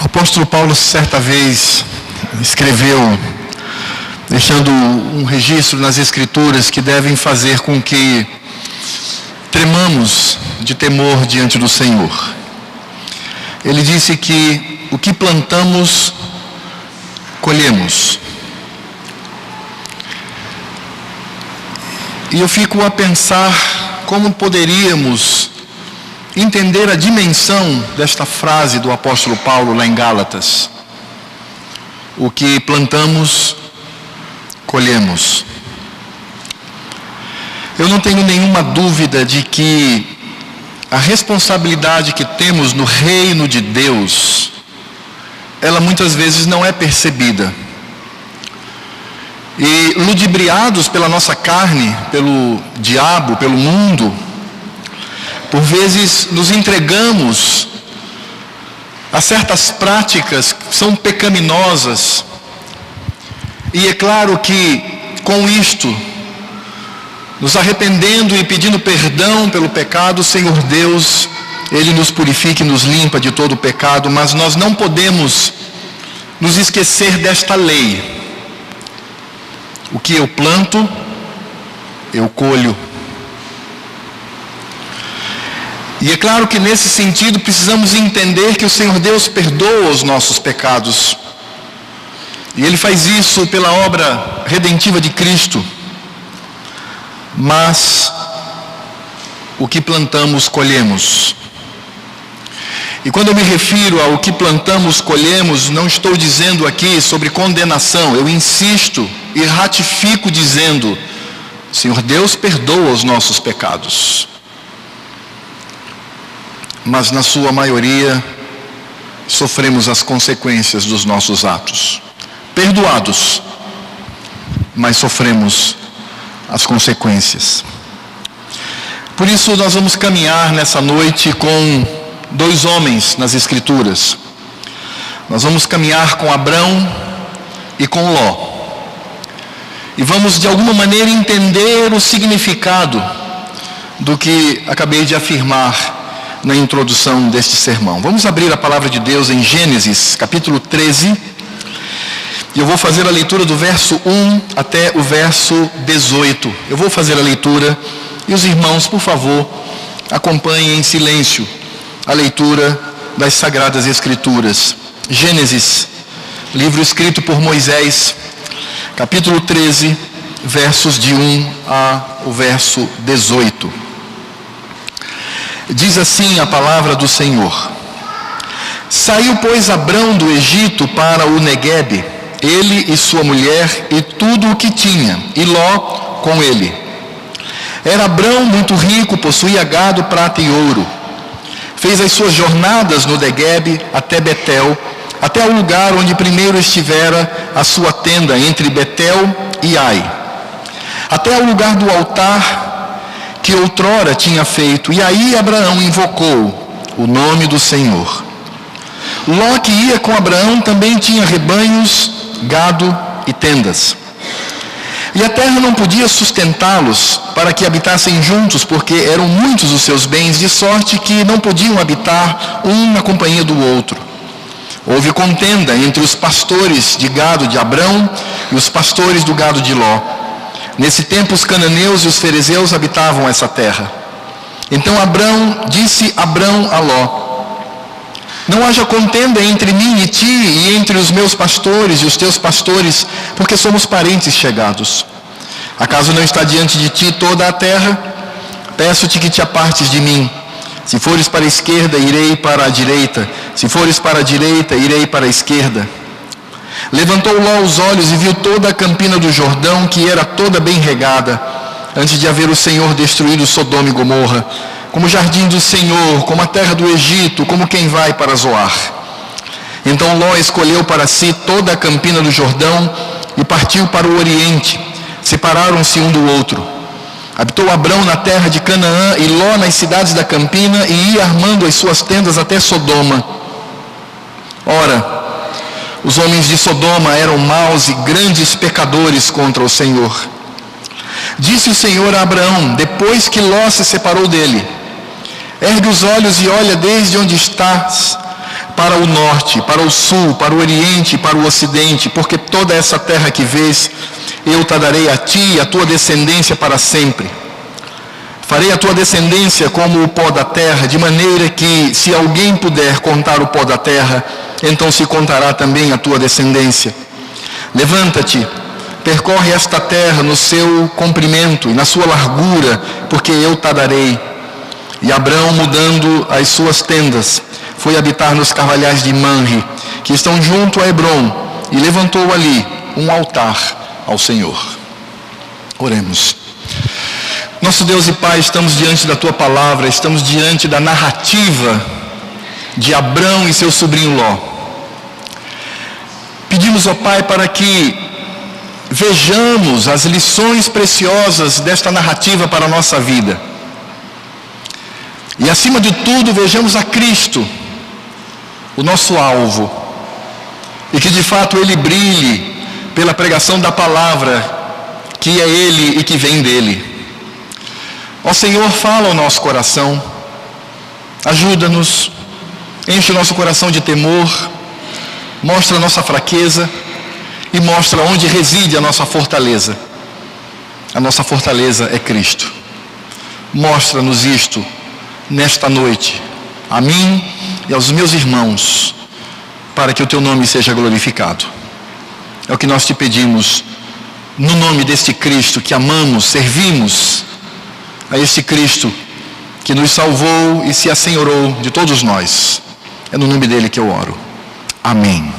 O apóstolo Paulo, certa vez, escreveu, deixando um registro nas Escrituras que devem fazer com que tremamos de temor diante do Senhor. Ele disse que o que plantamos, colhemos. E eu fico a pensar como poderíamos entender a dimensão desta frase do apóstolo Paulo lá em Gálatas. O que plantamos, colhemos. Eu não tenho nenhuma dúvida de que a responsabilidade que temos no reino de Deus, ela muitas vezes não é percebida. E ludibriados pela nossa carne, pelo diabo, pelo mundo, por vezes nos entregamos a certas práticas que são pecaminosas. E é claro que com isto, nos arrependendo e pedindo perdão pelo pecado, o Senhor Deus, Ele nos purifica e nos limpa de todo o pecado, mas nós não podemos nos esquecer desta lei. O que eu planto, eu colho. E é claro que nesse sentido precisamos entender que o Senhor Deus perdoa os nossos pecados. E Ele faz isso pela obra redentiva de Cristo. Mas o que plantamos, colhemos. E quando eu me refiro ao que plantamos, colhemos, não estou dizendo aqui sobre condenação. Eu insisto e ratifico dizendo: o Senhor Deus perdoa os nossos pecados. Mas na sua maioria, sofremos as consequências dos nossos atos. Perdoados, mas sofremos as consequências. Por isso nós vamos caminhar nessa noite com dois homens nas Escrituras. Nós vamos caminhar com Abrão e com Ló. E vamos de alguma maneira entender o significado do que acabei de afirmar na introdução deste sermão. Vamos abrir a palavra de Deus em Gênesis, capítulo 13. E eu vou fazer a leitura do verso 1 até o verso 18. Eu vou fazer a leitura e os irmãos, por favor, acompanhem em silêncio a leitura das Sagradas Escrituras. Gênesis, livro escrito por Moisés, capítulo 13, versos de 1 ao verso 18. Diz assim a palavra do Senhor: Saiu, pois, Abrão do Egito para o Neguebe, ele e sua mulher e tudo o que tinha, e Ló com ele. Era Abrão muito rico, possuía gado, prata e ouro. Fez as suas jornadas no Neguebe até Betel, até o lugar onde primeiro estivera a sua tenda, entre Betel e Ai, até o lugar do altar que outrora tinha feito. E aí Abraão invocou o nome do Senhor. Ló, que ia com Abraão, também tinha rebanhos, gado e tendas. E a terra não podia sustentá-los para que habitassem juntos, porque eram muitos os seus bens, de sorte que não podiam habitar um na companhia do outro. Houve contenda entre os pastores de gado de Abrão e os pastores do gado de Ló. Nesse tempo os cananeus e os ferezeus habitavam essa terra. Então disse Abrão a Ló: Não haja contenda entre mim e ti, e entre os meus pastores e os teus pastores, porque somos parentes chegados. Acaso não está diante de ti toda a terra? Peço-te que te apartes de mim. Se fores para a esquerda, irei para a direita. Se fores para a direita, irei para a esquerda. Levantou Ló os olhos e viu toda a campina do Jordão, que era toda bem regada, antes de haver o Senhor destruído Sodoma e Gomorra, como o jardim do Senhor, como a terra do Egito, como quem vai para Zoar. Então Ló escolheu para si toda a campina do Jordão e partiu para o oriente. Separaram-se um do outro. Habitou Abrão na terra de Canaã e Ló nas cidades da campina, e ia armando as suas tendas até Sodoma. Ora, os homens de Sodoma eram maus e grandes pecadores contra o Senhor. Disse o Senhor a Abraão, depois que Ló se separou dele: Ergue os olhos e olha desde onde estás, para o norte, para o sul, para o oriente e para o ocidente, porque toda essa terra que vês, eu te darei a ti e a tua descendência para sempre. Farei a tua descendência como o pó da terra, de maneira que, se alguém puder contar o pó da terra, então se contará também a tua descendência. Levanta-te, percorre esta terra no seu comprimento e na sua largura, porque eu te darei. E Abrão, mudando as suas tendas, foi habitar nos carvalhais de Manre, que estão junto a Hebrom, e levantou ali um altar ao Senhor. Oremos. Nosso Deus e Pai, estamos diante da Tua palavra, estamos diante da narrativa de Abrão e seu sobrinho Ló. Pedimos, ó Pai, para que vejamos as lições preciosas desta narrativa para a nossa vida. E acima de tudo, vejamos a Cristo, o nosso alvo, e que de fato Ele brilhe pela pregação da palavra, que é Ele e que vem dEle. Ó Senhor, fala ao nosso coração, ajuda-nos, enche o nosso coração de temor, mostra a nossa fraqueza e mostra onde reside a nossa fortaleza. A nossa fortaleza é Cristo. Mostra-nos isto nesta noite, a mim e aos meus irmãos, para que o Teu nome seja glorificado. É o que nós te pedimos, no nome deste Cristo que amamos, servimos, a este Cristo que nos salvou e se assenhorou de todos nós. É no nome dele que eu oro. Amém.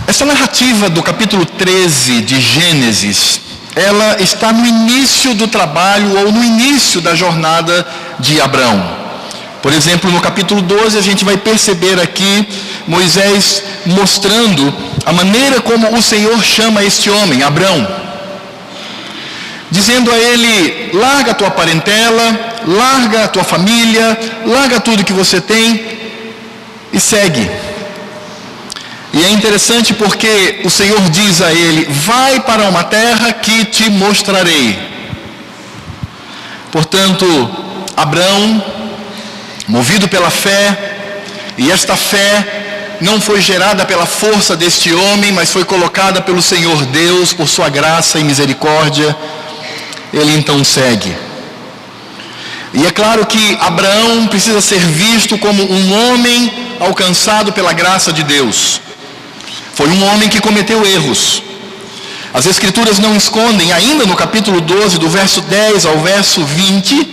Essa narrativa do capítulo 13 de Gênesis, ela está no início do trabalho ou no início da jornada de Abrão. Por exemplo, no capítulo 12 a gente vai perceber aqui Moisés mostrando a maneira como o Senhor chama este homem, Abrão, dizendo a ele: larga a tua parentela, larga a tua família, larga tudo que você tem e segue. E é interessante porque o Senhor diz a ele: vai para uma terra que te mostrarei. Portanto, Abrão, movido pela fé, e esta fé não foi gerada pela força deste homem, mas foi colocada pelo Senhor Deus, por sua graça e misericórdia, ele então segue. E é claro que Abraão precisa ser visto como um homem alcançado pela graça de Deus. Foi um homem que cometeu erros. As Escrituras não escondem, ainda no capítulo 12, do verso 10 ao verso 20,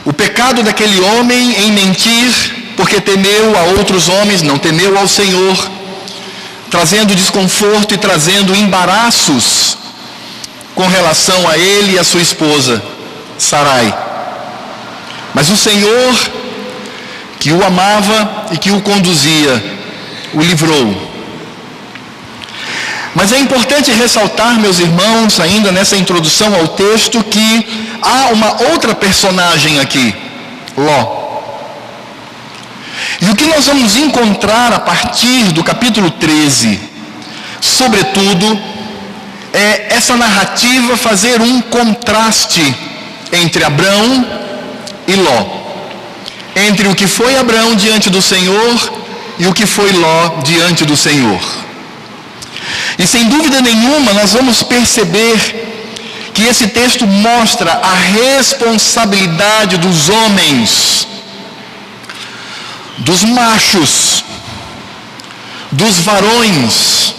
o pecado daquele homem em mentir, porque temeu a outros homens, não temeu ao Senhor, trazendo desconforto e trazendo embaraços com relação a ele e a sua esposa, Sarai. Mas o Senhor, que o amava e que o conduzia, o livrou. Mas é importante ressaltar, meus irmãos, ainda nessa introdução ao texto, que há uma outra personagem aqui, Ló. E o que nós vamos encontrar a partir do capítulo 13, sobretudo, é essa narrativa fazer um contraste entre Abrão e Ló. Entre o que foi Abrão diante do Senhor e o que foi Ló diante do Senhor. E sem dúvida nenhuma nós vamos perceber que esse texto mostra a responsabilidade dos homens, dos machos, dos varões,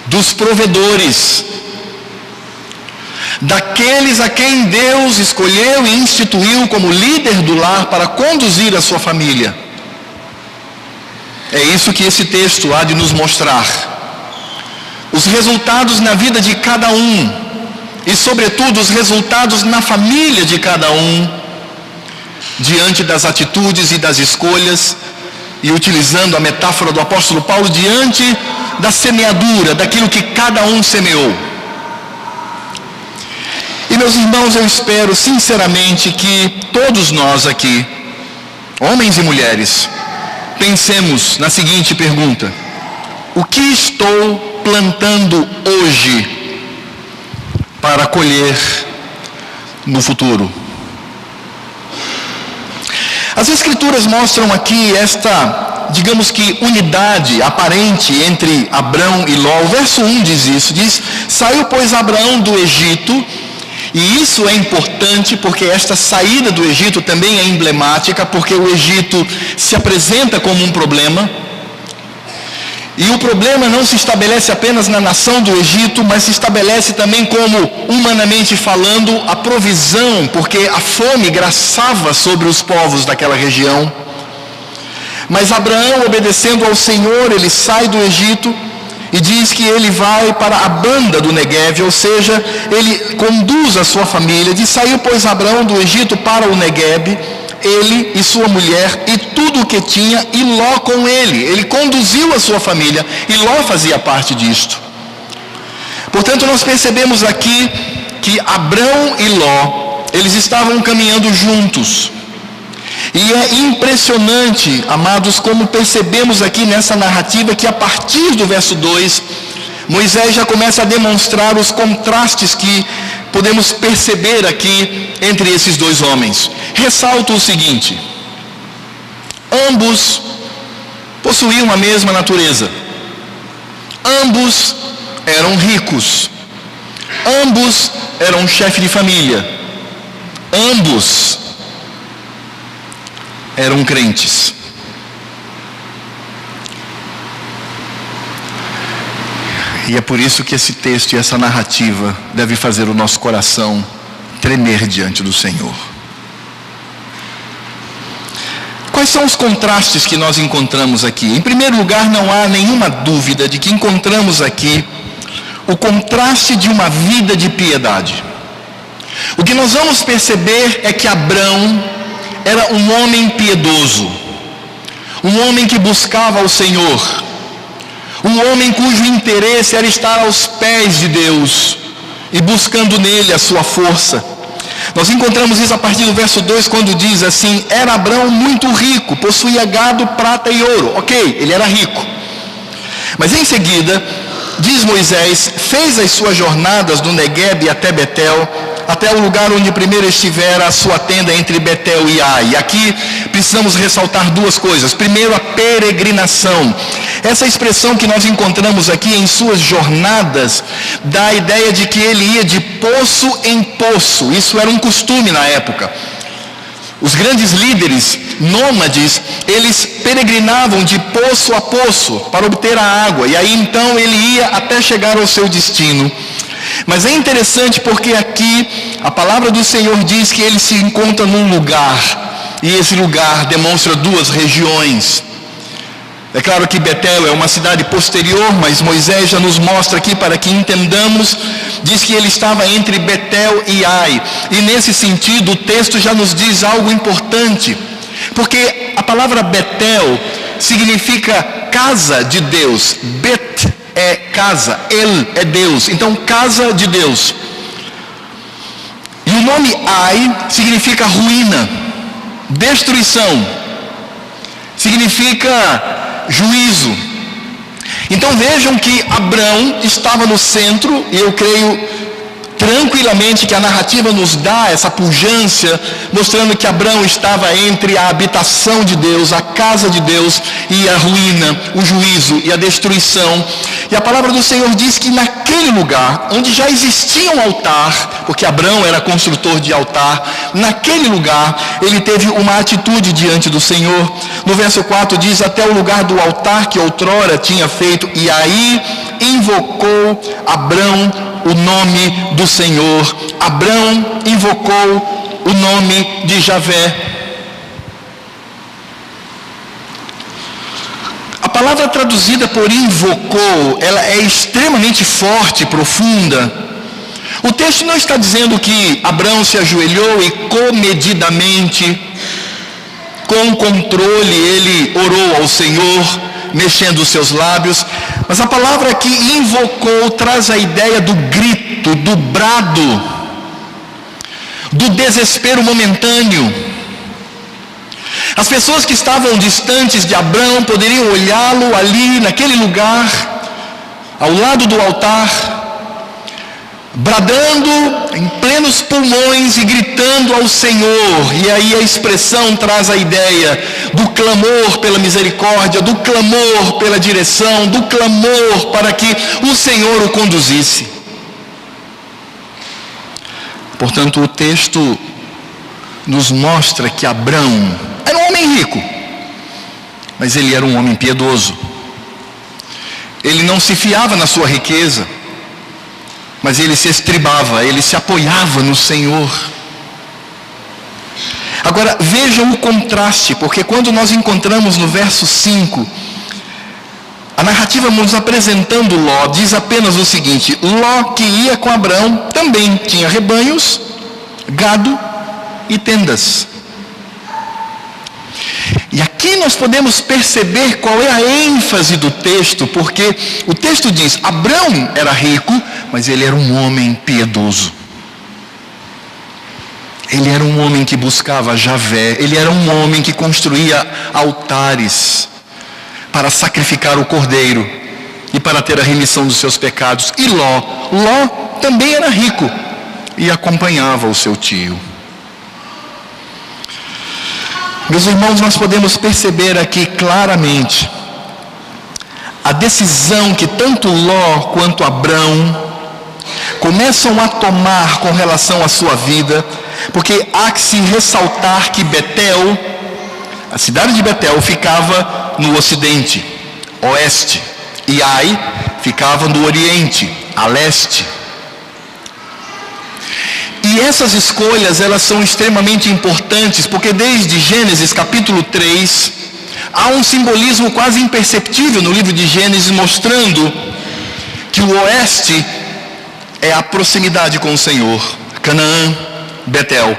dos provedores, daqueles a quem Deus escolheu e instituiu como líder do lar para conduzir a sua família. É isso que esse texto há de nos mostrar. Os resultados na vida de cada um, e sobretudo os resultados na família de cada um, diante das atitudes e das escolhas, e utilizando a metáfora do apóstolo Paulo, diante da semeadura, daquilo que cada um semeou. E meus irmãos, eu espero sinceramente que todos nós aqui, homens e mulheres, pensemos na seguinte pergunta: o que estou plantando hoje para colher no futuro? As Escrituras mostram aqui esta, digamos que, unidade aparente entre Abrão e Ló. O verso 1 diz isso, diz: saiu, pois, Abraão do Egito. E isso é importante porque esta saída do Egito também é emblemática, porque o Egito se apresenta como um problema. E o problema não se estabelece apenas na nação do Egito, mas se estabelece também como, humanamente falando, a provisão, porque a fome graçava sobre os povos daquela região. Mas Abraão, obedecendo ao Senhor, ele sai do Egito e diz que ele vai para a banda do Negueve, ou seja, ele conduz a sua família. Diz: saiu, pois, Abraão do Egito para o Negueve, ele e sua mulher e tudo o que tinha, e Ló com ele. Ele conduziu a sua família e Ló fazia parte disto. Portanto, nós percebemos aqui que Abrão e Ló, eles estavam caminhando juntos. E é impressionante, amados, como percebemos aqui nessa narrativa que a partir do verso 2, Moisés já começa a demonstrar os contrastes que podemos perceber aqui entre esses dois homens. Ressalto o seguinte: ambos possuíam a mesma natureza, ambos eram ricos, ambos eram chefe de família, ambos eram crentes. E é por isso que esse texto e essa narrativa deve fazer o nosso coração tremer diante do Senhor. Quais são os contrastes que nós encontramos aqui? Em primeiro lugar, não há nenhuma dúvida de que encontramos aqui o contraste de uma vida de piedade. O que nós vamos perceber é que Abrão era um homem piedoso, um homem que buscava ao Senhor, um homem cujo interesse era estar aos pés de Deus e buscando nele a sua força. Nós encontramos isso a partir do verso 2, quando diz assim: era Abrão muito rico, possuía gado, prata e ouro. Ok, ele era rico. Mas em seguida, diz Moisés, fez as suas jornadas do Neguebe até Betel, até o lugar onde primeiro estivera a sua tenda entre Betel e Ai. E aqui precisamos ressaltar duas coisas. Primeiro, a peregrinação. Essa expressão que nós encontramos aqui, em suas jornadas, dá a ideia de que ele ia de poço em poço. Isso era um costume na época. Os grandes líderes nômades, eles peregrinavam de poço a poço para obter a água. E aí então ele ia até chegar ao seu destino. Mas é interessante porque aqui a palavra do Senhor diz que ele se encontra num lugar, e esse lugar demonstra duas regiões. É claro que Betel é uma cidade posterior, mas Moisés já nos mostra aqui para que entendamos. Diz que ele estava entre Betel e Ai, e nesse sentido o texto já nos diz algo importante, porque a palavra Betel significa casa de Deus. Bet é casa, El é Deus, então casa de Deus. E o nome Ai significa ruína, destruição, significa juízo. Então vejam que Abrão estava no centro, e eu creio tranquilamente que a narrativa nos dá essa pujança, mostrando que Abrão estava entre a habitação de Deus, a casa de Deus, e a ruína, o juízo e a destruição. E a palavra do Senhor diz que naquele lugar, onde já existia um altar, porque Abrão era construtor de altar, naquele lugar ele teve uma atitude diante do Senhor. No verso 4 diz: até o lugar do altar que outrora tinha feito, e aí invocou Abrão o nome do Senhor. Abrão invocou o nome de Javé. A palavra traduzida por invocou, ela é extremamente forte, profunda. O texto não está dizendo que Abrão se ajoelhou e comedidamente, com controle, ele orou ao Senhor, mexendo os seus lábios. Mas a palavra que invocou traz a ideia do grito, do brado, do desespero momentâneo. As pessoas que estavam distantes de Abrão poderiam olhá-lo ali naquele lugar, ao lado do altar, bradando em plenos pulmões e gritando ao Senhor. E aí a expressão traz a ideia do clamor pela misericórdia, do clamor pela direção, do clamor para que o Senhor o conduzisse. Portanto, o texto nos mostra que Abrão era um homem rico, mas ele era um homem piedoso. Ele não se fiava na sua riqueza, mas ele se estribava, ele se apoiava no Senhor. Agora, vejam o contraste, porque quando nós encontramos no verso 5, a narrativa nos apresentando Ló, diz apenas o seguinte: Ló, que ia com Abrão, também tinha rebanhos, gado e tendas. E aqui nós podemos perceber qual é a ênfase do texto, porque o texto diz: Abrão era rico, mas ele era um homem piedoso. Ele era um homem que buscava Javé, ele era um homem que construía altares para sacrificar o cordeiro e para ter a remissão dos seus pecados. E Ló também era rico e acompanhava o seu tio. Meus irmãos, nós podemos perceber aqui claramente a decisão que tanto Ló quanto Abrão começam a tomar com relação à sua vida, porque há que se ressaltar que Betel, a cidade de Betel, ficava no ocidente, oeste, e Ai ficava no oriente, a leste. E essas escolhas, elas são extremamente importantes, porque desde Gênesis capítulo 3, há um simbolismo quase imperceptível no livro de Gênesis, mostrando que o oeste é a proximidade com o Senhor, Canaã, Betel.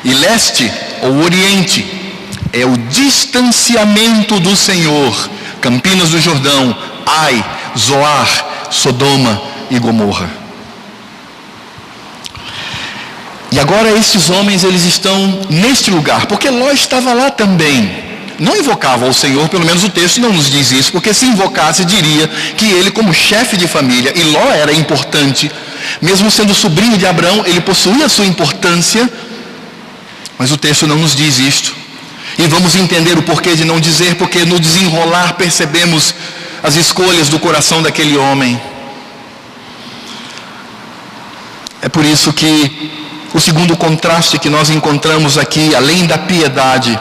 E leste, ou oriente, é o distanciamento do Senhor, Campinas do Jordão, Ai, Zoar, Sodoma e Gomorra. E agora esses homens, eles estão neste lugar, porque Ló estava lá também. Não invocava ao Senhor, pelo menos o texto não nos diz isso, porque se invocasse diria que ele, como chefe de família, e Ló era importante, mesmo sendo sobrinho de Abrão, ele possuía a sua importância, mas o texto não nos diz isto. E vamos entender o porquê de não dizer, porque no desenrolar percebemos as escolhas do coração daquele homem. É por isso que o segundo contraste que nós encontramos aqui, além da piedade,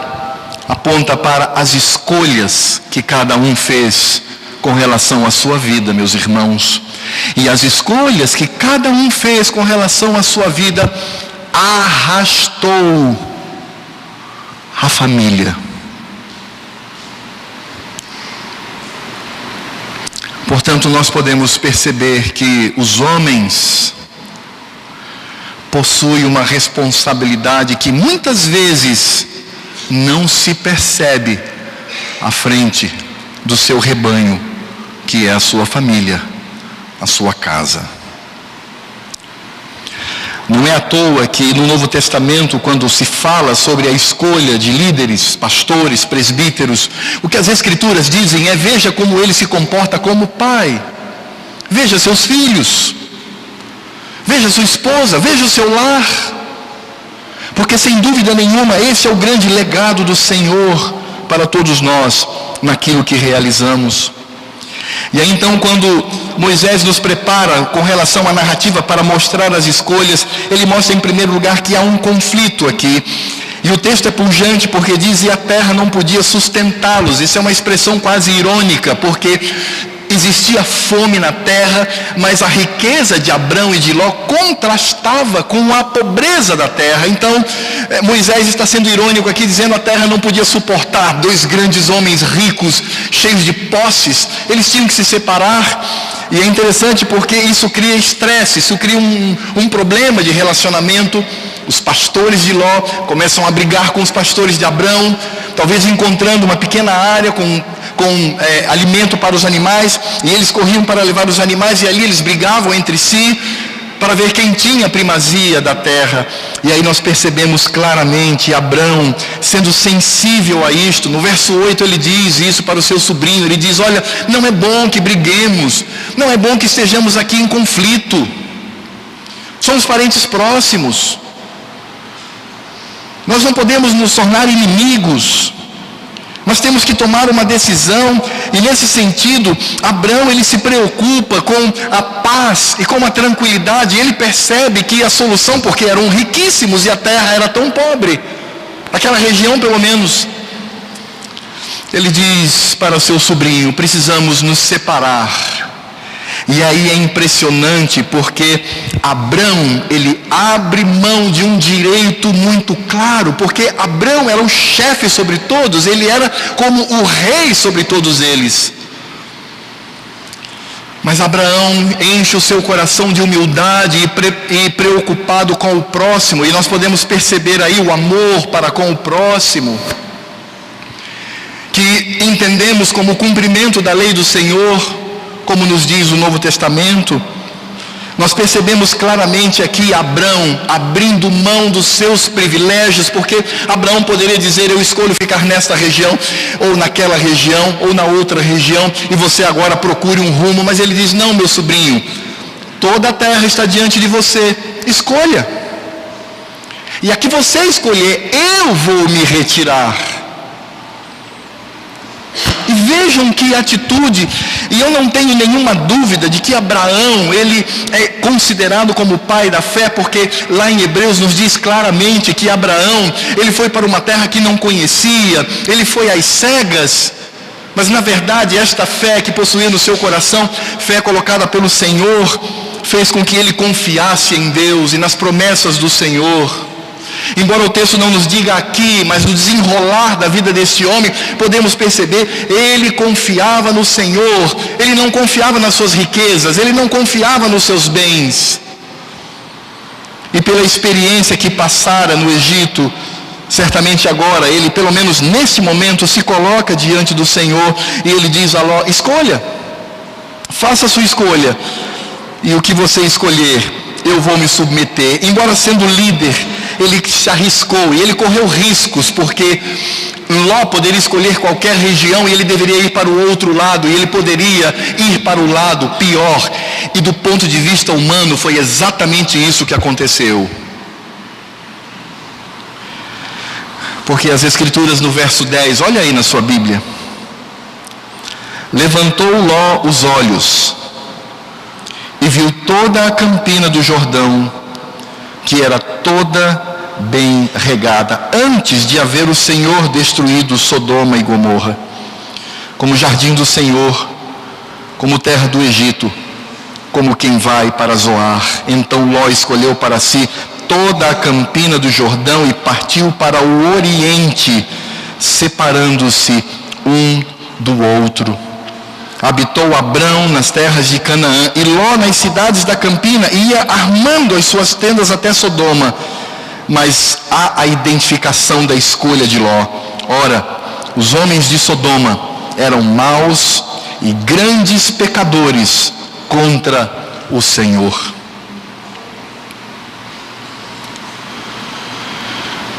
aponta para as escolhas que cada um fez com relação à sua vida, meus irmãos. E as escolhas que cada um fez com relação à sua vida arrastou a família. Portanto, nós podemos perceber que os homens possuem uma responsabilidade que muitas vezes não se percebe à frente do seu rebanho, que é a sua família, a sua casa. Não é à toa que no Novo Testamento, quando se fala sobre a escolha de líderes, pastores, presbíteros, o que as Escrituras dizem é: veja como ele se comporta como pai, veja seus filhos, veja sua esposa, veja o seu lar. Porque sem dúvida nenhuma esse é o grande legado do Senhor para todos nós naquilo que realizamos. E aí então, quando Moisés nos prepara com relação à narrativa para mostrar as escolhas, ele mostra em primeiro lugar que há um conflito aqui. E o texto é pujante porque diz: e a terra não podia sustentá-los. Isso é uma expressão quase irônica, porque existia fome na terra, mas a riqueza de Abrão e de Ló contrastava com a pobreza da terra. Então, Moisés está sendo irônico aqui, dizendo: a terra não podia suportar dois grandes homens ricos, cheios de posses, eles tinham que se separar. E é interessante porque isso cria estresse, isso cria um problema de relacionamento. Os pastores de Ló começam a brigar com os pastores de Abrão, talvez encontrando uma pequena área com alimento para os animais, e eles corriam para levar os animais, e ali eles brigavam entre si. para ver quem tinha a primazia da terra. E aí nós percebemos claramente Abrão sendo sensível a isto. No verso 8 ele diz isso para o seu sobrinho, ele diz: olha, não é bom que briguemos, não é bom que estejamos aqui em conflito, somos parentes próximos, nós não podemos nos tornar inimigos, nós temos que tomar uma decisão. E nesse sentido, Abrão, ele se preocupa com a paz e com a tranquilidade. Ele percebe que a solução, porque eram riquíssimos e a terra era tão pobre, aquela região pelo menos, ele diz para o seu sobrinho: precisamos nos separar. E aí é impressionante, porque Abrão, ele abre mão de um direito muito claro, porque Abrão era o chefe sobre todos, ele era como o rei sobre todos eles. Mas Abraão enche o seu coração de humildade e preocupado com o próximo, e nós podemos perceber aí o amor para com o próximo, que entendemos como cumprimento da lei do Senhor, como nos diz o Novo Testamento. Nós percebemos claramente aqui Abrão abrindo mão dos seus privilégios, porque Abraão poderia dizer: eu escolho ficar nesta região, ou naquela região, ou na outra região, e você agora procure um rumo. Mas ele diz: não, meu sobrinho, toda a terra está diante de você, escolha. E a que você escolher, eu vou me retirar. E vejam que atitude, e eu não tenho nenhuma dúvida de que Abraão, ele é considerado como o pai da fé, porque lá em Hebreus nos diz claramente que Abraão, ele foi para uma terra que não conhecia, ele foi às cegas, mas na verdade esta fé que possuía no seu coração, fé colocada pelo Senhor, fez com que ele confiasse em Deus e nas promessas do Senhor. Embora o texto não nos diga aqui, mas no desenrolar da vida desse homem, podemos perceber, ele confiava no Senhor, ele não confiava nas suas riquezas, ele não confiava nos seus bens. E pela experiência que passara no Egito, certamente agora, ele, pelo menos nesse momento, se coloca diante do Senhor, e ele diz a Ló: escolha, faça a sua escolha, e o que você escolher, eu vou me submeter. Embora sendo líder, ele se arriscou e ele correu riscos, porque Ló poderia escolher qualquer região e ele deveria ir para o outro lado, e ele poderia ir para o lado pior, e do ponto de vista humano foi exatamente isso que aconteceu. Porque as Escrituras no verso 10, olha aí na sua Bíblia: levantou Ló os olhos e viu toda a campina do Jordão, que era toda bem regada, antes de haver o Senhor destruído Sodoma e Gomorra, como jardim do Senhor, como terra do Egito, como quem vai para Zoar. Então Ló escolheu para si toda a campina do Jordão e partiu para o oriente, separando-se um do outro. Habitou Abrão nas terras de Canaã, e Ló nas cidades da campina, e ia armando as suas tendas até Sodoma. Mas há a identificação da escolha de Ló. Ora, os homens de Sodoma eram maus e grandes pecadores contra o Senhor.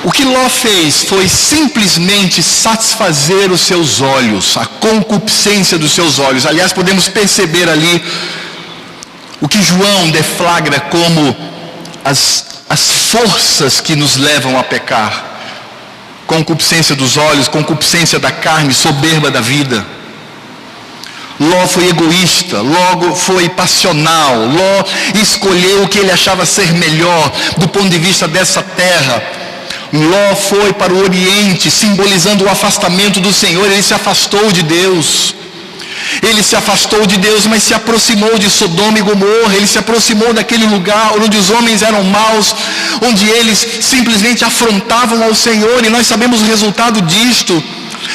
O que Ló fez foi simplesmente satisfazer os seus olhos, a concupiscência dos seus olhos. Aliás, podemos perceber ali o que João deflagra como as forças que nos levam a pecar: concupiscência dos olhos, concupiscência da carne, soberba da vida. Ló foi egoísta, Ló foi passional, Ló escolheu o que ele achava ser melhor do ponto de vista dessa terra. Ló foi para o Oriente, simbolizando o afastamento do Senhor. Ele se afastou de Deus. Ele se afastou de Deus, mas se aproximou de Sodoma e Gomorra. Ele se aproximou daquele lugar onde os homens eram maus, onde eles simplesmente afrontavam ao Senhor. E nós sabemos o resultado disto.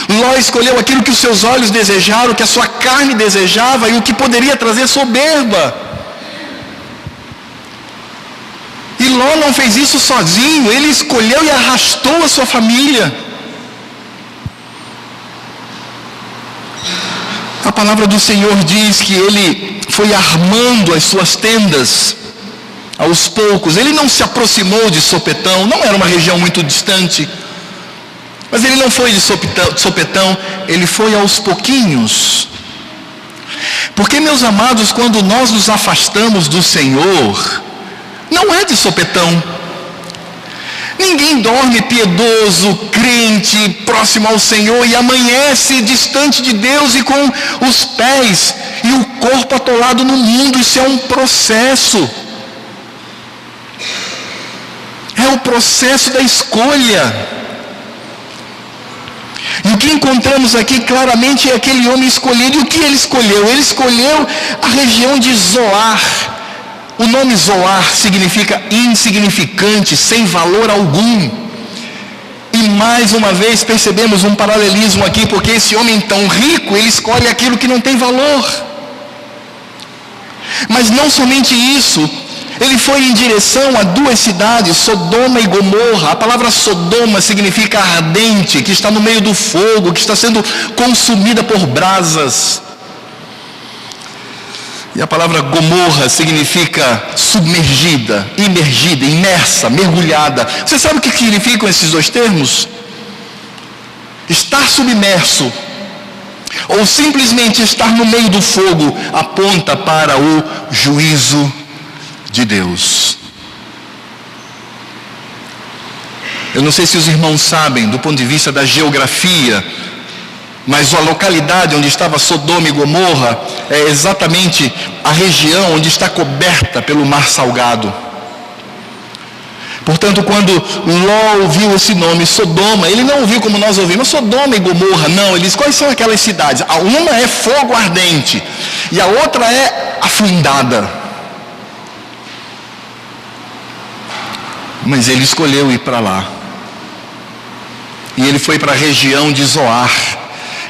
Ló escolheu aquilo que os seus olhos desejaram, que a sua carne desejava, e o que poderia trazer soberba. E Ló não fez isso sozinho, ele escolheu e arrastou a sua família. A palavra do Senhor diz que ele foi armando as suas tendas. aos poucos. Ele não se aproximou de sopetão, não era uma região muito distante, mas ele não foi de sopetão, ele foi aos pouquinhos. Porque, meus amados, quando nós nos afastamos do Senhor, não é de sopetão. Ninguém dorme piedoso, crente, próximo ao Senhor e amanhece distante de Deus e com os pés e o corpo atolado no mundo. Isso é um processo. É o processo da escolha. E o que encontramos aqui claramente é aquele homem escolhido. E o que ele escolheu? Ele escolheu a região de Zoar. O nome Zoar significa insignificante, sem valor algum. E mais uma vez percebemos um paralelismo aqui, porque esse homem tão rico, ele escolhe aquilo que não tem valor. Mas não somente isso, ele foi em direção a duas cidades, Sodoma e Gomorra. A palavra Sodoma significa ardente, que está no meio do fogo, que está sendo consumida por brasas. E a palavra Gomorra significa submergida, imergida, imersa, mergulhada. Você sabe o que significam esses dois termos? Estar submerso ou simplesmente estar no meio do fogo aponta para o juízo de Deus. Eu não sei se os irmãos sabem, do ponto de vista da geografia, mas a localidade onde estava Sodoma e Gomorra é exatamente a região onde está coberta pelo mar salgado. Portanto, quando Ló ouviu esse nome, Sodoma, ele não ouviu como nós ouvimos, Sodoma e Gomorra, não. Ele diz, quais são aquelas cidades? A uma é fogo ardente e a outra é afundada. Mas ele escolheu ir para lá. E ele foi para a região de Zoar,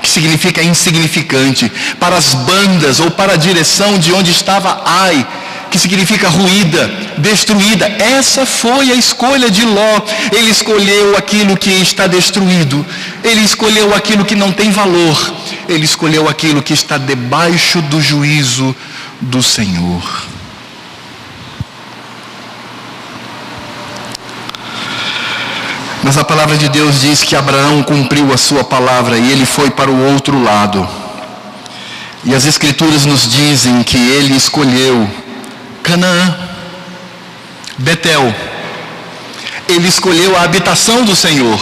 que significa insignificante, para as bandas ou para a direção de onde estava Ai, que significa ruída, destruída. Essa foi a escolha de Ló. Ele escolheu aquilo que está destruído, ele escolheu aquilo que não tem valor, ele escolheu aquilo que está debaixo do juízo do Senhor. Mas a palavra de Deus diz que Abraão cumpriu a sua palavra e ele foi para o outro lado. E as Escrituras nos dizem que ele escolheu Canaã, Betel. Ele escolheu a habitação do Senhor.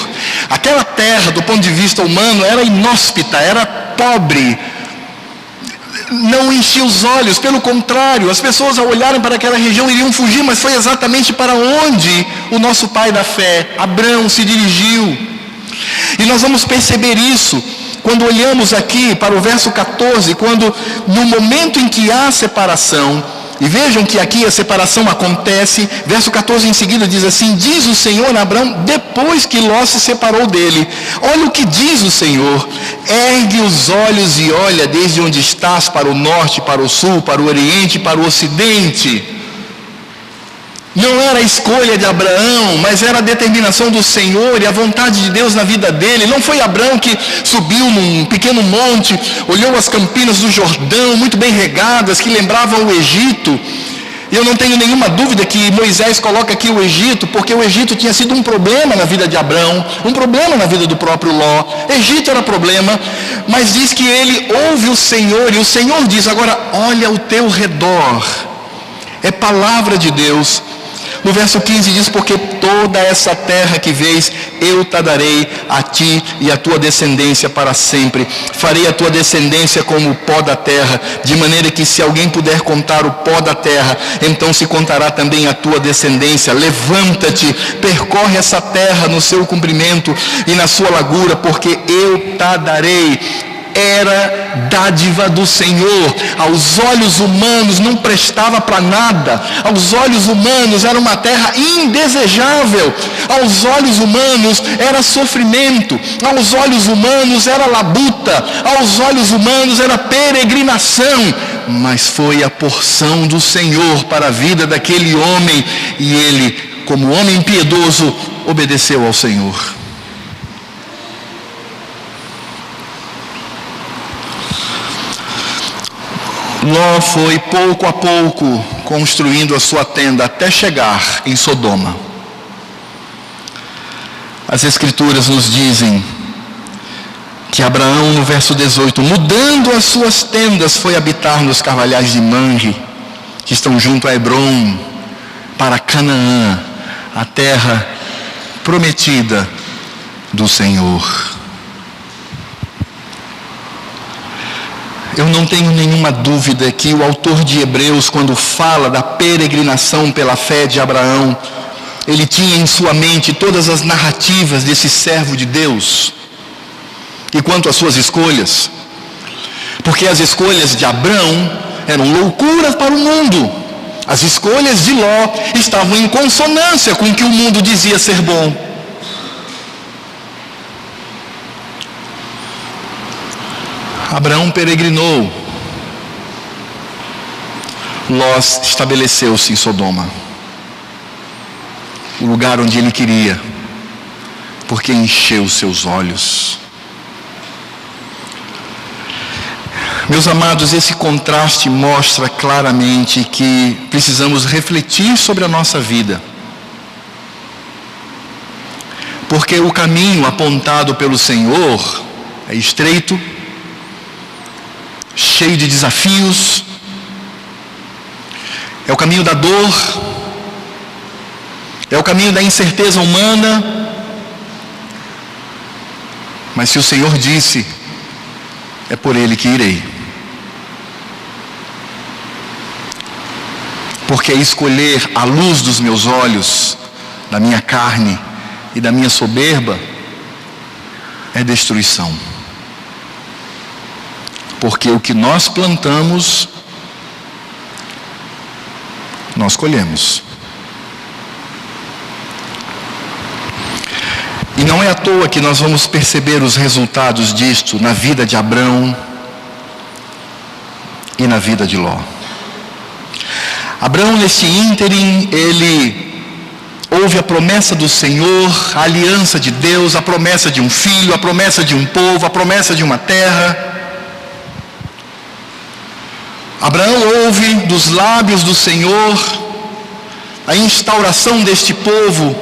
Aquela terra, do ponto de vista humano, era inóspita, era pobre. Não enchia os olhos, pelo contrário, as pessoas ao olharem para aquela região iriam fugir, mas foi exatamente para onde o nosso pai da fé, Abraão, se dirigiu. E nós vamos perceber isso quando olhamos aqui para o verso 14, quando no momento em que há separação, e vejam que aqui a separação acontece, verso 14 em seguida diz assim, diz o Senhor a Abraão, depois que Ló se separou dele, olha o que diz o Senhor, ergue os olhos e olha desde onde estás para o norte, para o sul, para o oriente, para o ocidente. Não era a escolha de Abraão, mas era a determinação do Senhor e a vontade de Deus na vida dele. Não foi Abraão que subiu num pequeno monte, olhou as campinas do Jordão, muito bem regadas, que lembravam o Egito. E eu não tenho nenhuma dúvida que Moisés coloca aqui o Egito, porque o Egito tinha sido um problema na vida de Abraão, um problema na vida do próprio Ló. Egito era problema, mas diz que ele ouve o Senhor, e o Senhor diz, agora olha ao teu redor. É palavra de Deus. No verso 15 diz, porque toda essa terra que vês, eu te darei a ti e a tua descendência para sempre. Farei a tua descendência como o pó da terra, de maneira que se alguém puder contar o pó da terra, então se contará também a tua descendência. Levanta-te, percorre essa terra no seu comprimento e na sua largura, porque eu te darei. Era dádiva do Senhor. Aos olhos humanos não prestava para nada. Aos olhos humanos era uma terra indesejável. Aos olhos humanos era sofrimento. Aos olhos humanos era labuta. Aos olhos humanos era peregrinação. Mas foi a porção do Senhor para a vida daquele homem. E ele, como homem piedoso, obedeceu ao Senhor. Ló foi pouco a pouco construindo a sua tenda até chegar em Sodoma. As Escrituras nos dizem que Abraão, no verso 18, mudando as suas tendas, foi habitar nos carvalhais de Manre, que estão junto a Hebrom, para Canaã, a terra prometida do Senhor. Eu não tenho nenhuma dúvida que o autor de Hebreus, quando fala da peregrinação pela fé de Abraão, ele tinha em sua mente todas as narrativas desse servo de Deus. E quanto às suas escolhas, porque as escolhas de Abrão eram loucuras para o mundo. As escolhas de Ló estavam em consonância com o que o mundo dizia ser bom. Abraão peregrinou. Ló estabeleceu-se em Sodoma, o lugar onde ele queria, porque encheu seus olhos. Meus amados, esse contraste mostra claramente que precisamos refletir sobre a nossa vida. Porque o caminho apontado pelo Senhor é estreito, cheio de desafios, é o caminho da dor, é o caminho da incerteza humana. Mas se o Senhor disse, é por Ele que irei. Porque escolher a luz dos meus olhos, da minha carne e da minha soberba, é destruição. Porque o que nós plantamos, nós colhemos. E não é à toa que nós vamos perceber os resultados disto na vida de Abrão e na vida de Ló. Abrão, nesse ínterim, ele ouve a promessa do Senhor, a aliança de Deus, a promessa de um filho, a promessa de um povo, a promessa de uma terra. Abraão ouve dos lábios do Senhor a instauração deste povo.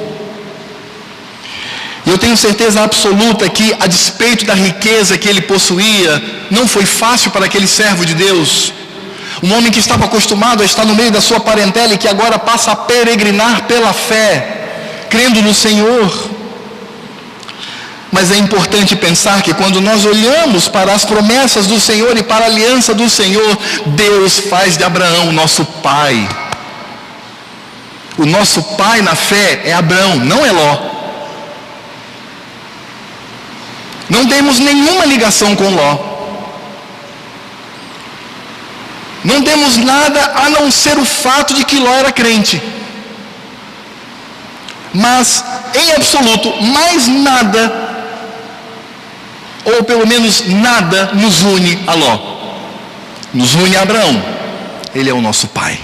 E eu tenho certeza absoluta que, a despeito da riqueza que ele possuía, não foi fácil para aquele servo de Deus. Um homem que estava acostumado a estar no meio da sua parentela e que agora passa a peregrinar pela fé, crendo no Senhor. Mas é importante pensar que quando nós olhamos para as promessas do Senhor e para a aliança do Senhor, Deus faz de Abraão o nosso pai. O nosso pai na fé é Abraão, não é Ló. Não temos nenhuma ligação com Ló. Não temos nada a não ser o fato de que Ló era crente. Mas, em absoluto, mais nada, ou pelo menos nada, nos une a Ló. Nos une a Abraão. Ele é o nosso pai.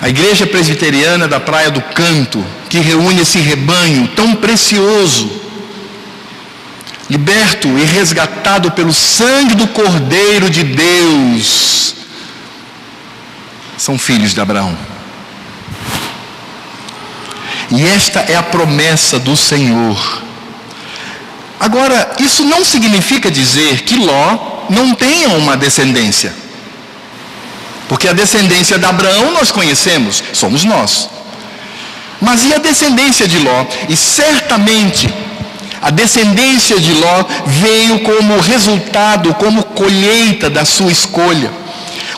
A igreja presbiteriana da Praia do Canto, que reúne esse rebanho tão precioso, liberto e resgatado pelo sangue do Cordeiro de Deus, são filhos de Abraão. E esta é a promessa do Senhor. Agora, isso não significa dizer que Ló não tenha uma descendência. Porque a descendência de Abraão nós conhecemos, somos nós. Mas e a descendência de Ló? E certamente a descendência de Ló veio como resultado, como colheita da sua escolha.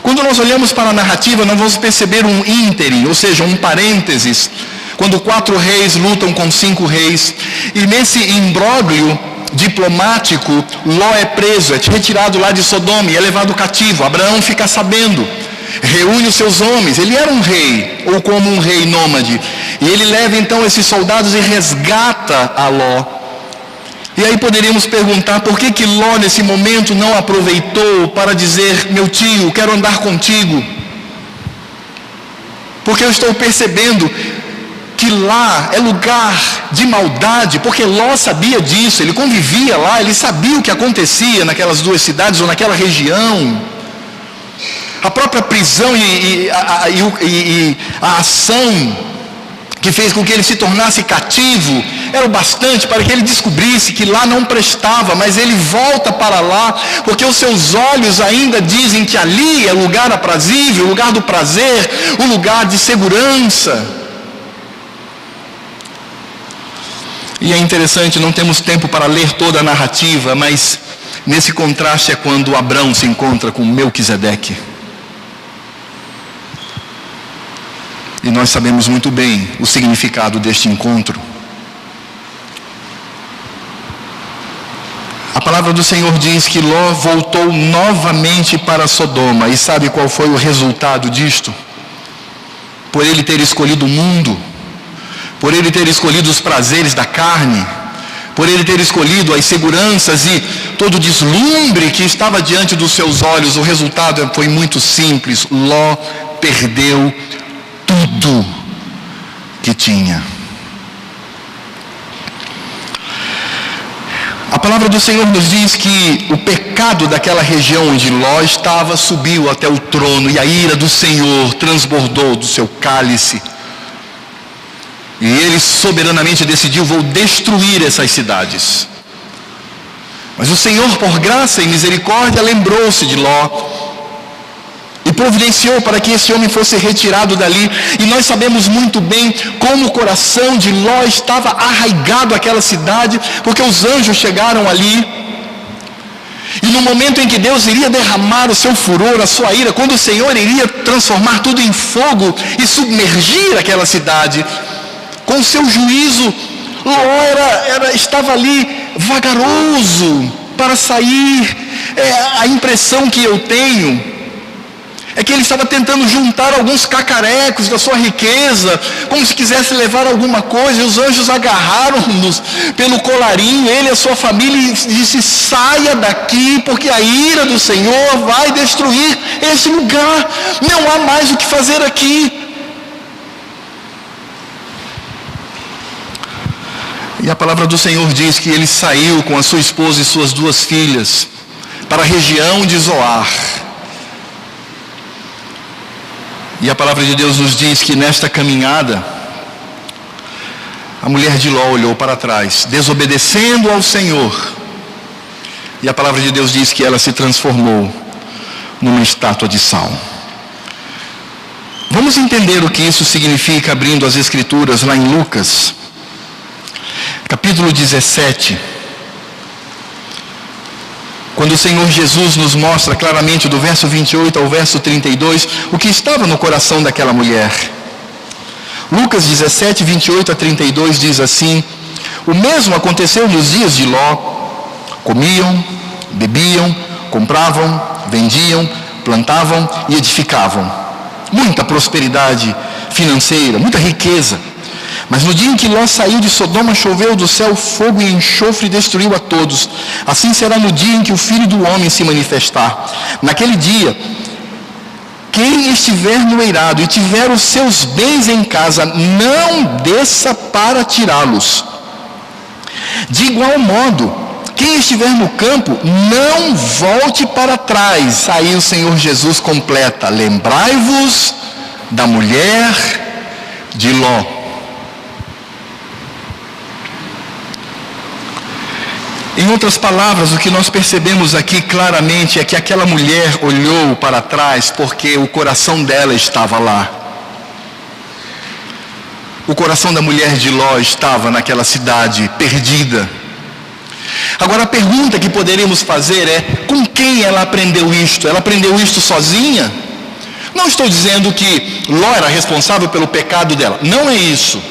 Quando nós olhamos para a narrativa, nós vamos perceber um ínterim, ou seja, um parênteses, quando 4 reis lutam com 5 reis, e nesse imbróglio diplomático, Ló é preso, é retirado lá de Sodoma e é levado cativo. Abraão fica sabendo, reúne os seus homens, ele era um rei, ou como um rei nômade, e ele leva então esses soldados e resgata a Ló. E aí poderíamos perguntar, por que Ló nesse momento não aproveitou para dizer, meu tio, quero andar contigo? Porque eu estou percebendo que lá é lugar de maldade, porque Ló sabia disso, ele convivia lá, ele sabia o que acontecia naquelas 2 cidades ou naquela região. a própria prisão e a ação que fez com que ele se tornasse cativo, era o bastante para que ele descobrisse que lá não prestava, mas ele volta para lá, porque os seus olhos ainda dizem que ali é o lugar aprazível, o lugar do prazer, o lugar de segurança. E é interessante, não temos tempo para ler toda a narrativa, mas nesse contraste é quando Abrão se encontra com Melquisedeque. E nós sabemos muito bem o significado deste encontro. A palavra do Senhor diz que Ló voltou novamente para Sodoma. E sabe qual foi o resultado disto? Por ele ter escolhido o mundo, por ele ter escolhido os prazeres da carne, por ele ter escolhido as seguranças e todo o deslumbre que estava diante dos seus olhos, o resultado foi muito simples. Ló perdeu tudo que tinha. A palavra do Senhor nos diz que o pecado daquela região onde Ló estava subiu até o trono, e a ira do Senhor transbordou do seu cálice. E ele soberanamente decidiu: vou destruir essas cidades. Mas o Senhor, por graça e misericórdia, lembrou-se de Ló e providenciou para que esse homem fosse retirado dali. E nós sabemos muito bem como o coração de Ló estava arraigado àquela cidade, porque os anjos chegaram ali. E no momento em que Deus iria derramar o seu furor, a sua ira, quando o Senhor iria transformar tudo em fogo e submergir aquela cidade, com o seu juízo, Ló estava ali vagaroso para sair. A impressão que eu tenho é que ele estava tentando juntar alguns cacarecos da sua riqueza, como se quisesse levar alguma coisa, e os anjos agarraram-nos pelo colarinho, ele e a sua família, e disse: saia daqui, porque a ira do Senhor vai destruir esse lugar, não há mais o que fazer aqui. E a palavra do Senhor diz que ele saiu com a sua esposa e suas 2 filhas para a região de Zoar. E a palavra de Deus nos diz que nesta caminhada, a mulher de Ló olhou para trás, desobedecendo ao Senhor. E a palavra de Deus diz que ela se transformou numa estátua de sal. Vamos entender o que isso significa abrindo as Escrituras lá em Lucas, capítulo 17. Quando o Senhor Jesus nos mostra claramente do verso 28 ao verso 32, o que estava no coração daquela mulher. Lucas 17, 28 a 32 diz assim: o mesmo aconteceu nos dias de Ló. Comiam, bebiam, compravam, vendiam, plantavam e edificavam. Muita prosperidade financeira, muita riqueza. Mas no dia em que Ló saiu de Sodoma, choveu do céu fogo e enxofre e destruiu a todos. Assim será no dia em que o Filho do Homem se manifestar. Naquele dia, quem estiver no eirado e tiver os seus bens em casa, não desça para tirá-los. De igual modo, quem estiver no campo, não volte para trás. Aí o Senhor Jesus completa: lembrai-vos da mulher de Ló. Em outras palavras, o que nós percebemos aqui claramente é que aquela mulher olhou para trás porque o coração dela estava lá. O coração da mulher de Ló estava naquela cidade perdida. Agora a pergunta que poderíamos fazer é: com quem ela aprendeu isto? Ela aprendeu isto sozinha? Não estou dizendo que Ló era responsável pelo pecado dela, não é isso.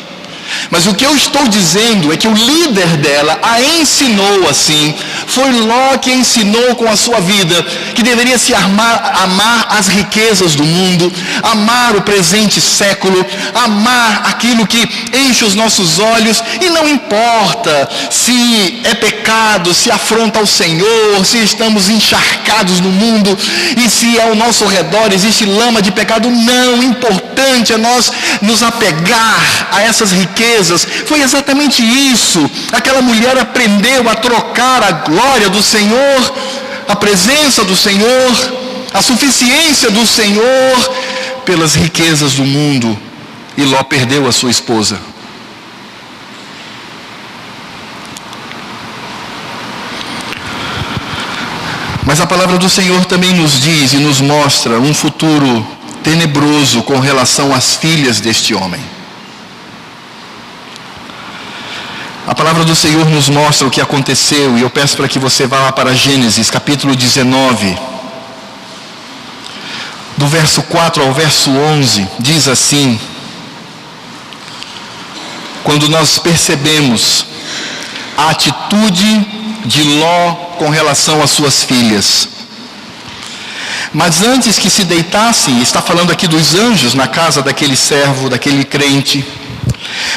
Mas o que eu estou dizendo é que o líder dela a ensinou assim. Foi Ló que ensinou com a sua vida que deveria se amar as riquezas do mundo, amar o presente século, amar aquilo que enche os nossos olhos, e não importa se é pecado, se afronta ao Senhor, se estamos encharcados no mundo e se ao nosso redor existe lama de pecado. Não, importante é nós nos apegar a essas riquezas. Foi exatamente isso. Aquela mulher aprendeu a trocar a glória do Senhor, a presença do Senhor, a suficiência do Senhor pelas riquezas do mundo. E Ló perdeu a sua esposa. Mas a palavra do Senhor também nos diz e nos mostra um futuro tenebroso com relação às filhas deste homem. A palavra do Senhor nos mostra o que aconteceu, e eu peço para que você vá lá para Gênesis, capítulo 19, do verso 4 ao verso 11, diz assim: quando nós percebemos a atitude de Ló com relação às suas filhas. Mas antes que se deitassem, está falando aqui dos anjos na casa daquele servo, daquele crente.